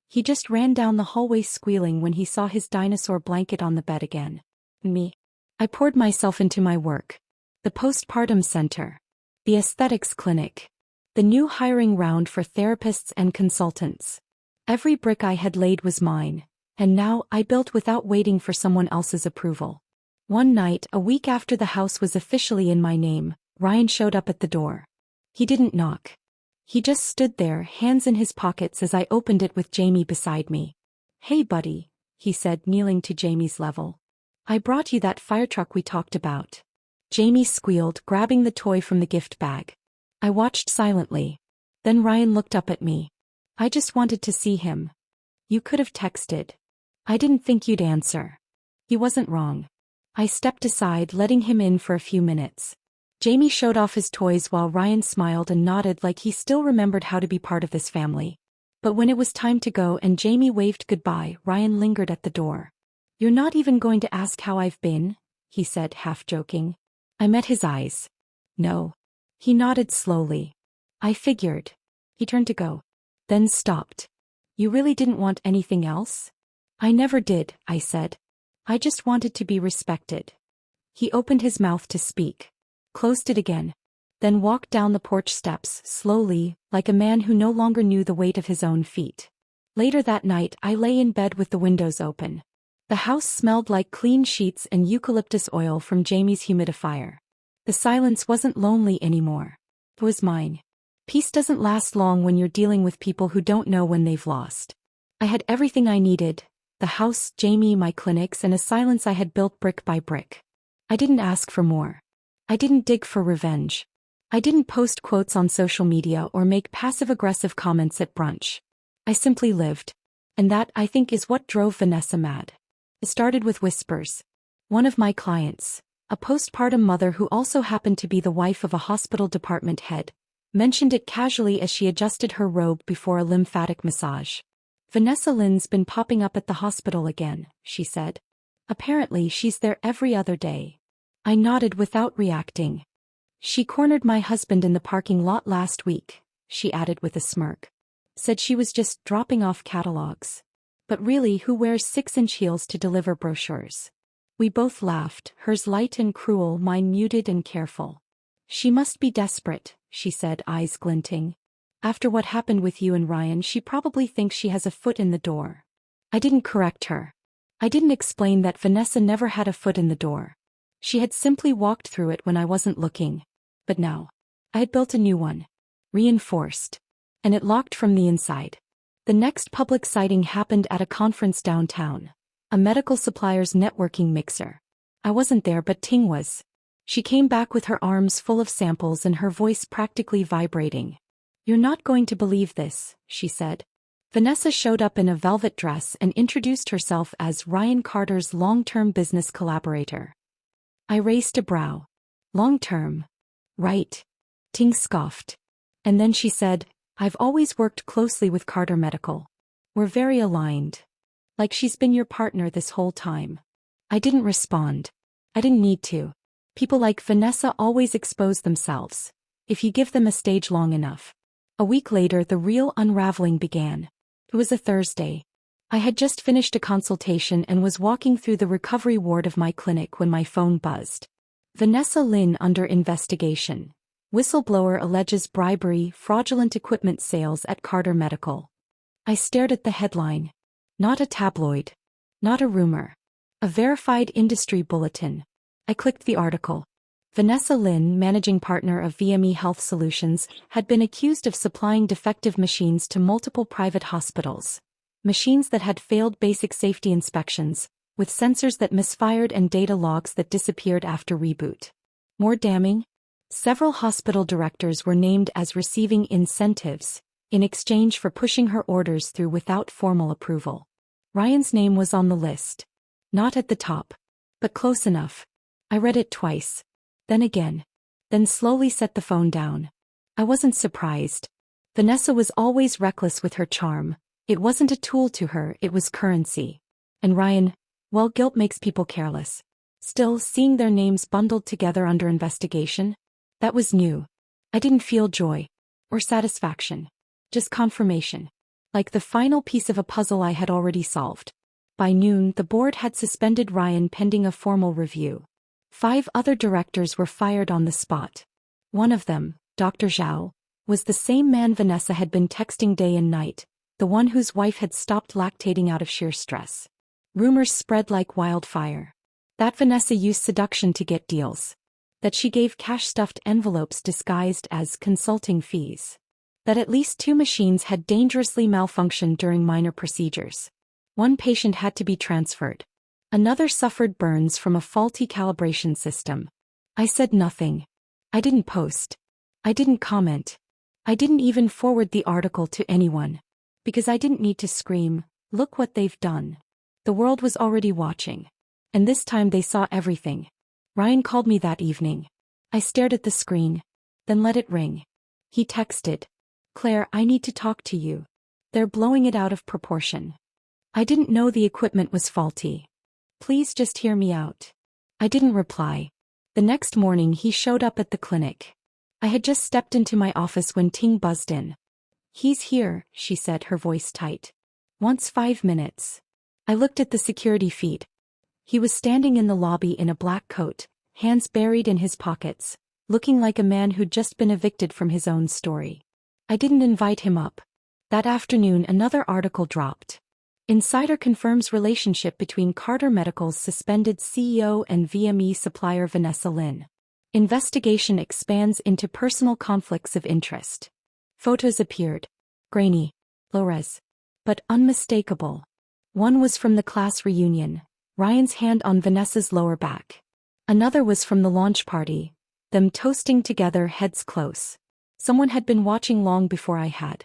He just ran down the hallway squealing when he saw his dinosaur blanket on the bed again. Me. I poured myself into my work. The postpartum center. The aesthetics clinic. The new hiring round for therapists and consultants. Every brick I had laid was mine, and now I built without waiting for someone else's approval. One night, a week after the house was officially in my name, Ryan showed up at the door. He didn't knock. He just stood there, hands in his pockets as I opened it with Jamie beside me. Hey buddy, he said, kneeling to Jamie's level. I brought you that fire truck we talked about. Jamie squealed, grabbing the toy from the gift bag. I watched silently. Then Ryan looked up at me. I just wanted to see him. You could have texted. I didn't think you'd answer. He wasn't wrong. I stepped aside, letting him in for a few minutes. Jamie showed off his toys while Ryan smiled and nodded like he still remembered how to be part of this family. But when it was time to go and Jamie waved goodbye, Ryan lingered at the door. You're not even going to ask how I've been? He said, half joking. I met his eyes. No. He nodded slowly. I figured. He turned to go. Then stopped. You really didn't want anything else? I never did, I said. I just wanted to be respected. He opened his mouth to speak. Closed it again. Then walked down the porch steps, slowly, like a man who no longer knew the weight of his own feet. Later that night, I lay in bed with the windows open. The house smelled like clean sheets and eucalyptus oil from Jamie's humidifier. The silence wasn't lonely anymore. It was mine. Peace doesn't last long when you're dealing with people who don't know when they've lost. I had everything I needed. The house, Jamie, my clinics, and a silence I had built brick by brick. I didn't ask for more. I didn't dig for revenge. I didn't post quotes on social media or make passive-aggressive comments at brunch. I simply lived. And that, I think, is what drove Vanessa mad. It started with whispers. One of my clients, a postpartum mother who also happened to be the wife of a hospital department head, mentioned it casually as she adjusted her robe before a lymphatic massage. Vanessa Lynn's been popping up at the hospital again, she said. Apparently she's there every other day. I nodded without reacting. She cornered my husband in the parking lot last week, she added with a smirk. Said she was just dropping off catalogs. But really, who wears 6-inch heels to deliver brochures? We both laughed, hers light and cruel, mine muted and careful. She must be desperate, she said, eyes glinting. After what happened with you and Ryan, she probably thinks she has a foot in the door. I didn't correct her. I didn't explain that Vanessa never had a foot in the door. She had simply walked through it when I wasn't looking. But now, I had built a new one. Reinforced. And it locked from the inside. The next public sighting happened at a conference downtown. A medical supplier's networking mixer. I wasn't there, but Ting was. She came back with her arms full of samples and her voice practically vibrating. "You're not going to believe this," she said. Vanessa showed up in a velvet dress and introduced herself as Ryan Carter's long-term business collaborator. I raised a brow. Long-term? Right. Ting scoffed. And then she said, "I've always worked closely with Carter Medical. We're very aligned. Like she's been your partner this whole time." I didn't respond. I didn't need to. People like Vanessa always expose themselves, if you give them a stage long enough. A week later, the real unraveling began. It was a Thursday. I had just finished a consultation and was walking through the recovery ward of my clinic when my phone buzzed. Vanessa Lin under investigation. Whistleblower alleges bribery, fraudulent equipment sales at Carter Medical. I stared at the headline. Not a tabloid. Not a rumor. A verified industry bulletin. I clicked the article. Vanessa Lin, managing partner of VME Health Solutions, had been accused of supplying defective machines to multiple private hospitals. Machines that had failed basic safety inspections, with sensors that misfired and data logs that disappeared after reboot. More damning? Several hospital directors were named as receiving incentives, in exchange for pushing her orders through without formal approval. Ryan's name was on the list. Not at the top. But close enough. I read it twice. Then again. Then slowly set the phone down. I wasn't surprised. Vanessa was always reckless with her charm. It wasn't a tool to her, it was currency. And Ryan, well, guilt makes people careless. Still, seeing their names bundled together under investigation? That was new. I didn't feel joy. Or satisfaction. Just confirmation. Like the final piece of a puzzle I had already solved. By noon, the board had suspended Ryan pending a formal review. 5 other directors were fired on the spot. One of them, Dr. Zhao, was the same man Vanessa had been texting day and night, the one whose wife had stopped lactating out of sheer stress. Rumors spread like wildfire. That Vanessa used seduction to get deals. That she gave cash-stuffed envelopes disguised as consulting fees. That at least 2 machines had dangerously malfunctioned during minor procedures. One patient had to be transferred. Another suffered burns from a faulty calibration system. I said nothing. I didn't post. I didn't comment. I didn't even forward the article to anyone. Because I didn't need to scream, "Look what they've done." The world was already watching. And this time they saw everything. Ryan called me that evening. I stared at the screen. Then let it ring. He texted. "Claire, I need to talk to you. They're blowing it out of proportion." I didn't know the equipment was faulty. "Please just hear me out." I didn't reply. The next morning he showed up at the clinic. I had just stepped into my office when Ting buzzed in. "He's here," she said, her voice tight. "Wants 5 minutes." I looked at the security feed. He was standing in the lobby in a black coat, hands buried in his pockets, looking like a man who'd just been evicted from his own story. I didn't invite him up. That afternoon another article dropped. Insider confirms relationship between Carter Medical's suspended CEO and VME supplier Vanessa Lin. Investigation expands into personal conflicts of interest. Photos appeared. Grainy. Low-res. But unmistakable. One was from the class reunion, Ryan's hand on Vanessa's lower back. Another was from the launch party, them toasting together, heads close. Someone had been watching long before I had.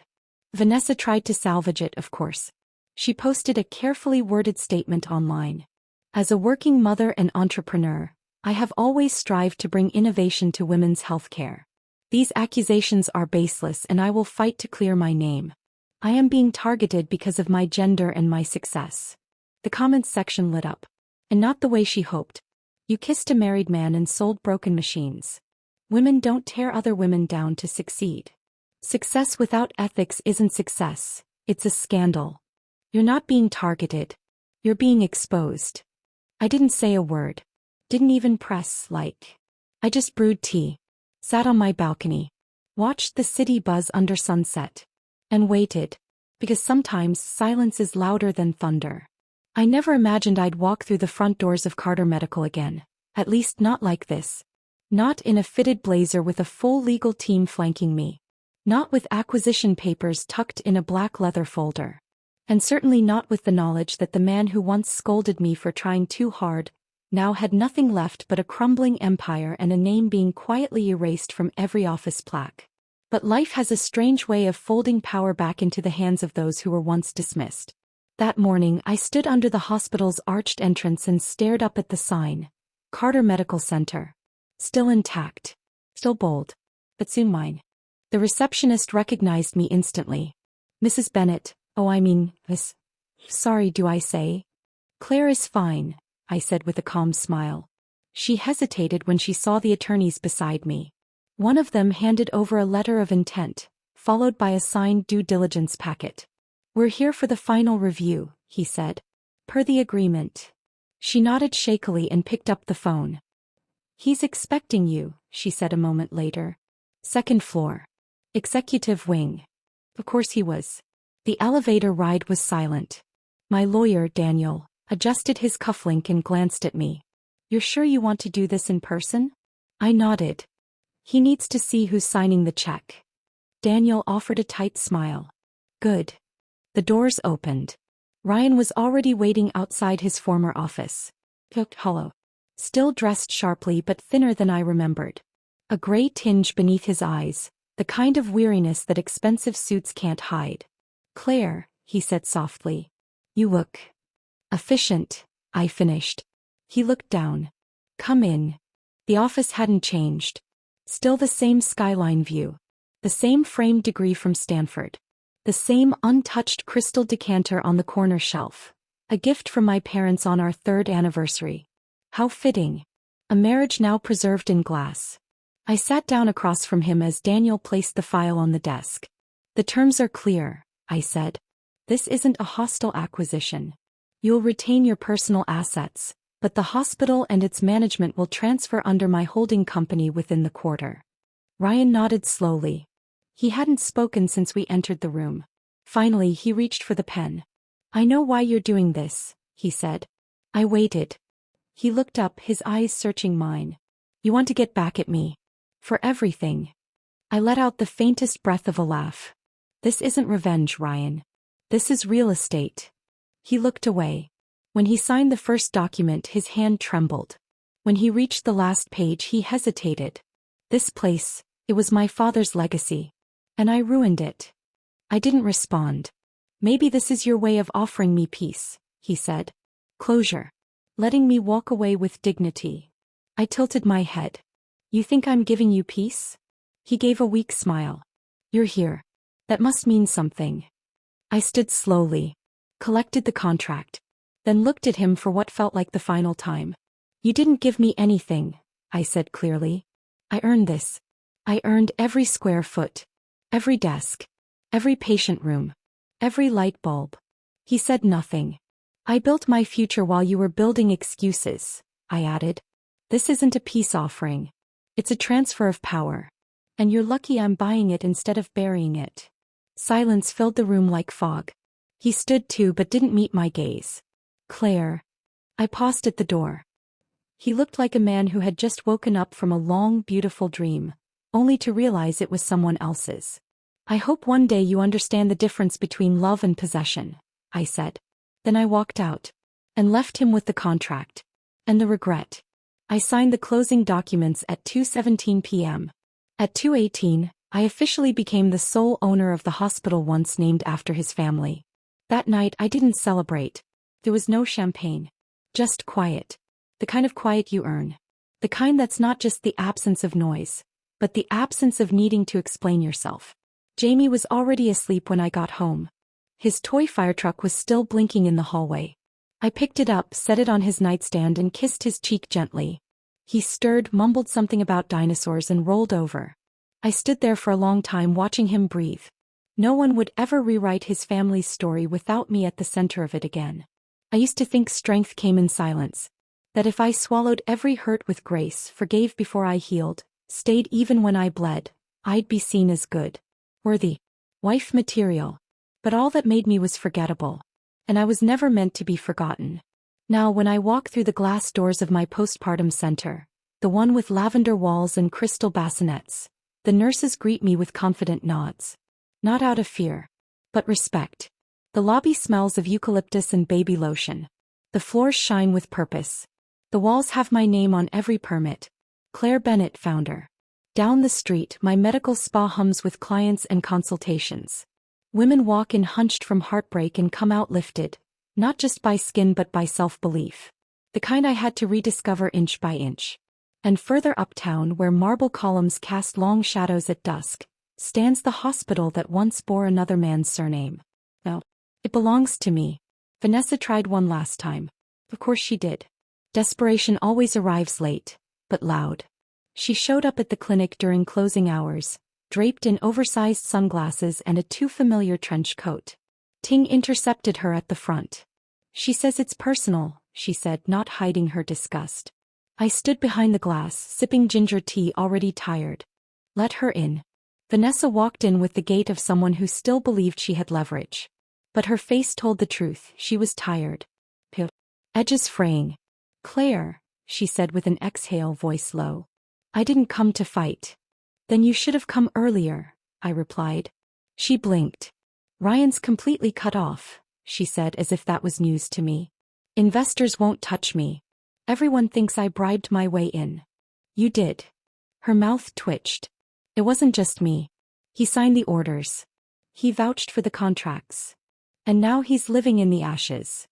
Vanessa tried to salvage it, of course. She posted a carefully worded statement online. "As a working mother and entrepreneur, I have always strived to bring innovation to women's healthcare. These accusations are baseless and I will fight to clear my name. I am being targeted because of my gender and my success." The comments section lit up. And not the way she hoped. "You kissed a married man and sold broken machines. Women don't tear other women down to succeed. Success without ethics isn't success, it's a scandal. You're not being targeted. You're being exposed." I didn't say a word. Didn't even press like. I just brewed tea. Sat on my balcony. watched the city buzz under sunset, and waited, because sometimes silence is louder than thunder. I never imagined I'd walk through the front doors of Carter Medical again, at least not like this. Not in a fitted blazer with a full legal team flanking me. Not with acquisition papers tucked in a black leather folder. And certainly not with the knowledge that the man who once scolded me for trying too hard now had nothing left but a crumbling empire and a name being quietly erased from every office plaque. But life has a strange way of folding power back into the hands of those who were once dismissed. That morning I stood under the hospital's arched entrance and stared up at the sign, Carter Medical Center. Still intact. Still bold. But soon mine. The receptionist recognized me instantly. Mrs. Bennett, Miss. Sorry, do I say? Claire is fine, I said with a calm smile. She hesitated when she saw the attorneys beside me. One of them handed over a letter of intent, followed by a signed due diligence packet. We're here for the final review, he said. Per the agreement. She nodded shakily and picked up the phone. He's expecting you, she said a moment later. Second floor. Executive wing. Of course he was. The elevator ride was silent. My lawyer, Daniel, adjusted his cufflink and glanced at me. You're sure you want to do this in person? I nodded. He needs to see who's signing the check. Daniel offered a tight smile. Good. The doors opened. Ryan was already waiting outside his former office. Hello. Still dressed sharply but thinner than I remembered. A gray tinge beneath his eyes, the kind of weariness that expensive suits can't hide. Claire, he said softly. You look efficient, I finished. He looked down. Come in. The office hadn't changed. Still the same skyline view. The same framed degree from Stanford. The same untouched crystal decanter on the corner shelf. A gift from my parents on our 3rd anniversary. How fitting. A marriage now preserved in glass. I sat down across from him as Daniel placed the file on the desk. The terms are clear, I said. This isn't a hostile acquisition. You'll retain your personal assets, but the hospital and its management will transfer under my holding company within the quarter. Ryan nodded slowly. He hadn't spoken since we entered the room. Finally he reached for the pen. I know why you're doing this, he said. I waited. He looked up, his eyes searching mine. You want to get back at me. For everything. I let out the faintest breath of a laugh. This isn't revenge, Ryan. This is real estate. He looked away. When he signed the first document his hand trembled. When he reached the last page he hesitated. This place, it was my father's legacy. And I ruined it. I didn't respond. Maybe this is your way of offering me peace, he said. Closure. Letting me walk away with dignity. I tilted my head. You think I'm giving you peace? He gave a weak smile. You're here. That must mean something. I stood slowly. Collected the contract. Then looked at him for what felt like the final time. You didn't give me anything, I said clearly. I earned this. I earned every square foot. Every desk. Every patient room. Every light bulb. He said nothing. I built my future while you were building excuses, I added. This isn't a peace offering. It's a transfer of power. And you're lucky I'm buying it instead of burying it. Silence filled the room like fog. He stood too but didn't meet my gaze. Claire. I paused at the door. He looked like a man who had just woken up from a long, beautiful dream, only to realize it was someone else's. I hope one day you understand the difference between love and possession, I said. Then I walked out. And left him with the contract. And the regret. I signed the closing documents at 2:17 p.m. At 2:18, I officially became the sole owner of the hospital once named after his family. That night I didn't celebrate. There was no champagne. Just quiet. The kind of quiet you earn. The kind that's not just the absence of noise, but the absence of needing to explain yourself. Jamie was already asleep when I got home. His toy fire truck was still blinking in the hallway. I picked it up, set it on his nightstand and kissed his cheek gently. He stirred, mumbled something about dinosaurs and rolled over. I stood there for a long time watching him breathe. No one would ever rewrite his family's story without me at the center of it again. I used to think strength came in silence. That if I swallowed every hurt with grace, forgave before I healed, stayed even when I bled, I'd be seen as good, worthy, wife material. But all that made me was forgettable. And I was never meant to be forgotten. Now when I walk through the glass doors of my postpartum center, the one with lavender walls and crystal bassinets, the nurses greet me with confident nods. Not out of fear, but respect. The lobby smells of eucalyptus and baby lotion. The floors shine with purpose. The walls have my name on every permit. Claire Bennett, founder. Down the street, my medical spa hums with clients and consultations. Women walk in hunched from heartbreak and come out lifted, not just by skin but by self-belief. The kind I had to rediscover inch by inch. And further uptown, where marble columns cast long shadows at dusk, stands the hospital that once bore another man's surname. No, it belongs to me. Vanessa tried one last time. Of course she did. Desperation always arrives late, but loud. She showed up at the clinic during closing hours, draped in oversized sunglasses and a too familiar trench coat. Ting intercepted her at the front. She says it's personal, she said, not hiding her disgust. I stood behind the glass, sipping ginger tea, already tired. Let her in. Vanessa walked in with the gait of someone who still believed she had leverage. But her face told the truth, she was tired. Edges fraying. Claire, she said with an exhale, voice low. I didn't come to fight. Then you should have come earlier, I replied. She blinked. Ryan's completely cut off, she said as if that was news to me. Investors won't touch me. Everyone thinks I bribed my way in. You did. Her mouth twitched. It wasn't just me. He signed the orders. He vouched for the contracts. And now he's living in the ashes.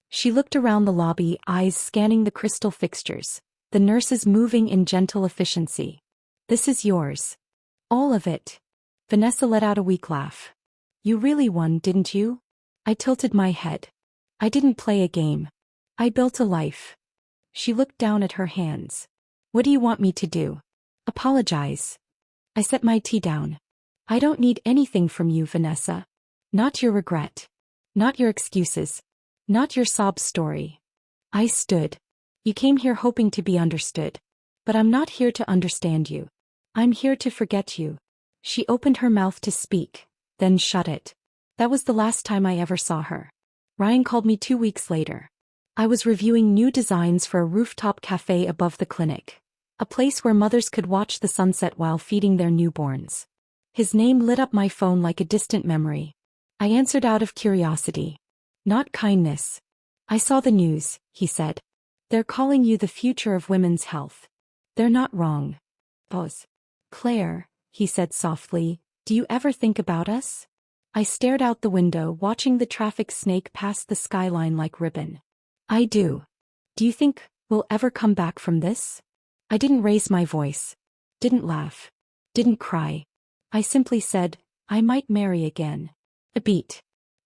She looked around the lobby, eyes scanning the crystal fixtures, the nurses moving in gentle efficiency. This is yours. All of it. Vanessa let out a weak laugh. You really won, didn't you? I tilted my head. I didn't play a game. I built a life. She looked down at her hands. What do you want me to do? Apologize. I set my tea down. I don't need anything from you, Vanessa. Not your regret. Not your excuses. Not your sob story. I stood. You came here hoping to be understood. But I'm not here to understand you. I'm here to forget you. She opened her mouth to speak, then shut it. That was the last time I ever saw her. Ryan called me 2 weeks later. I was reviewing new designs for a rooftop cafe above the clinic. A place where mothers could watch the sunset while feeding their newborns. His name lit up my phone like a distant memory. I answered out of curiosity. Not kindness. I saw the news, he said. They're calling you the future of women's health. They're not wrong. Pause. Claire, he said softly, do you ever think about us? I stared out the window, watching the traffic snake past the skyline like ribbon. I do. Do you think we'll ever come back from this? I didn't raise my voice. Didn't laugh. Didn't cry. I simply said, I might marry again. A beat.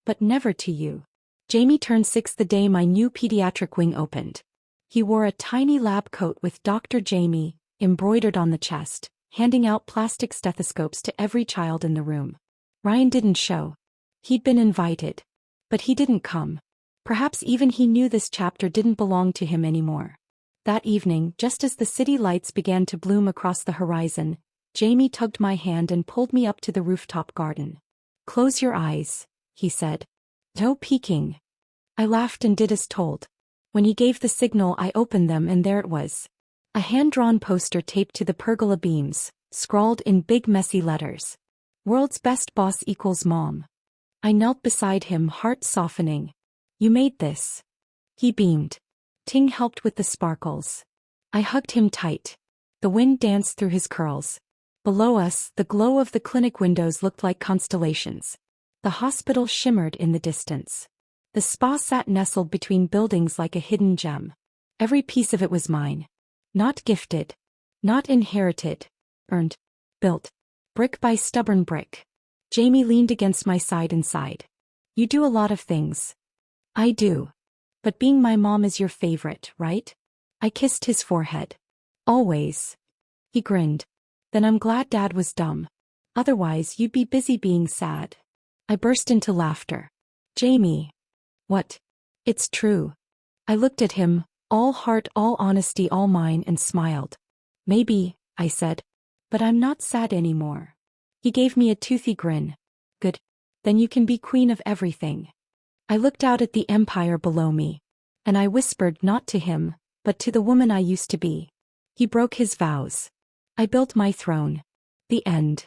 But never to you. Jamie turned 6 the day my new pediatric wing opened. He wore a tiny lab coat with Dr. Jamie embroidered on the chest, handing out plastic stethoscopes to every child in the room. Ryan didn't show. He'd been invited. But he didn't come. Perhaps even he knew this chapter didn't belong to him anymore. That evening, just as the city lights began to bloom across the horizon, Jamie tugged my hand and pulled me up to the rooftop garden. Close your eyes, he said. No peeking. I laughed and did as told. When he gave the signal, I opened them and there it was. A hand-drawn poster taped to the pergola beams, scrawled in big messy letters. World's best boss equals mom. I knelt beside him, heart softening. You made this. He beamed. Ting helped with the sparkles. I hugged him tight. The wind danced through his curls. Below us, the glow of the clinic windows looked like constellations. The hospital shimmered in the distance. The spa sat nestled between buildings like a hidden gem. Every piece of it was mine. Not gifted. Not inherited. Earned. Built. Brick by stubborn brick. Jamie leaned against my side and sighed. You do a lot of things. I do. But being my mom is your favorite, right? I kissed his forehead. Always. He grinned. Then I'm glad Dad was dumb. Otherwise you'd be busy being sad. I burst into laughter. Jamie. What? It's true. I looked at him, all heart, all honesty, all mine, and smiled. Maybe, I said. But I'm not sad anymore. He gave me a toothy grin. Good. Then you can be queen of everything. I looked out at the empire below me. And I whispered not to him, but to the woman I used to be. He broke his vows. I built my throne. The end.